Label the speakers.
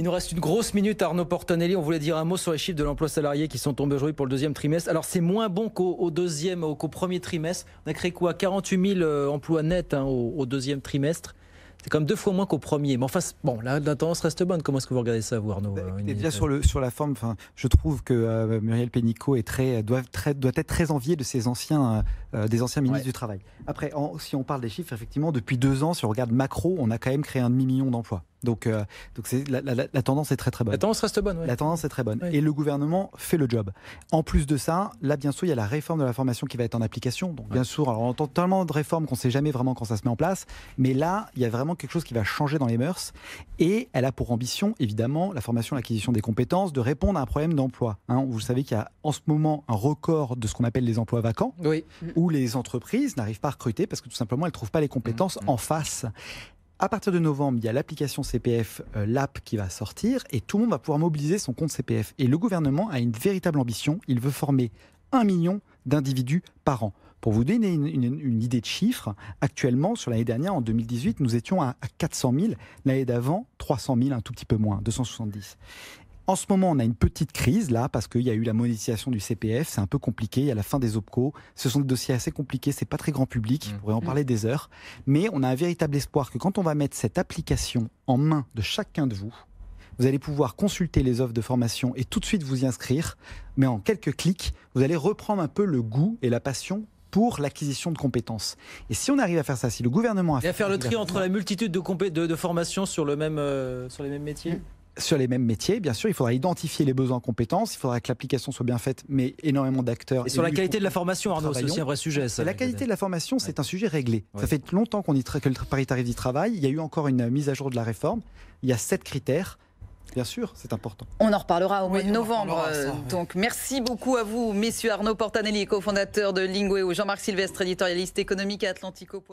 Speaker 1: Il nous reste une grosse minute, Arnaud Portanelli. On voulait dire un mot sur les chiffres de l'emploi salarié qui sont tombés aujourd'hui pour le deuxième trimestre. Alors c'est moins bon qu'au premier trimestre. On a créé quoi, 48 000 emplois nets au deuxième trimestre. C'est quand même 2 fois moins qu'au premier. Mais enfin, bon, la tendance reste bonne. Comment est-ce que vous regardez ça, vous, Arnaud?
Speaker 2: Déjà sur la forme, je trouve que Muriel Pénicaud doit être très enviée de des anciens ministres du Travail. Après, si on parle des chiffres, effectivement, depuis 2 ans, si on regarde macro, on a quand même créé 1,5 million d'emplois. Donc la tendance est très très bonne.
Speaker 1: La tendance reste bonne, oui.
Speaker 2: La tendance est très bonne.
Speaker 1: Oui.
Speaker 2: Et le gouvernement fait le job. En plus de ça, là, bien sûr, il y a la réforme de la formation qui va être en application. Donc, bien sûr, alors, on entend tellement de réformes qu'on ne sait jamais vraiment quand ça se met en place. Mais là, il y a vraiment quelque chose qui va changer dans les mœurs. Et elle a pour ambition, évidemment, la formation, l'acquisition des compétences, de répondre à un problème d'emploi. Vous savez qu'il y a en ce moment un record de ce qu'on appelle les emplois vacants,
Speaker 1: Oui.
Speaker 2: où les entreprises n'arrivent pas à recruter parce que tout simplement, elles ne trouvent pas les compétences en face. À partir de novembre, il y a l'application CPF, l'app qui va sortir et tout le monde va pouvoir mobiliser son compte CPF. Et le gouvernement a une véritable ambition. Il veut former 1 million d'individus par an. Pour vous donner une idée de chiffres, actuellement, sur l'année dernière, en 2018, nous étions à 400 000. L'année d'avant, 300 000, un tout petit peu moins, 270. En ce moment, on a une petite crise là parce qu'il y a eu la monétisation du CPF, c'est un peu compliqué, il y a la fin des OPCO, ce sont des dossiers assez compliqués, c'est pas très grand public, on pourrait en parler des heures, mais on a un véritable espoir que quand on va mettre cette application en main de chacun de vous, vous allez pouvoir consulter les offres de formation et tout de suite vous y inscrire, mais en quelques clics, vous allez reprendre un peu le goût et la passion pour l'acquisition de compétences. Et si on arrive à faire ça, si le gouvernement
Speaker 1: Et à faire le tri entre la multitude de formations sur les mêmes métiers.
Speaker 2: Sur les mêmes métiers, bien sûr, il faudra identifier les besoins en compétences, il faudra que l'application soit bien faite, mais énormément d'acteurs.
Speaker 1: Et sur la qualité de la formation, Arnaud, c'est aussi un vrai sujet. Ça,
Speaker 2: la qualité de la formation, c'est un sujet réglé. Ça fait longtemps que le paritarisme y travaille. Il y a eu encore une mise à jour de la réforme. Il y a 7 critères. Bien sûr, c'est important.
Speaker 3: On en reparlera au mois de novembre. Donc, merci beaucoup à vous, messieurs. Arnaud Portanelli, cofondateur de Lingueo, Jean-Marc Sylvestre, éditorialiste économique à Atlantico.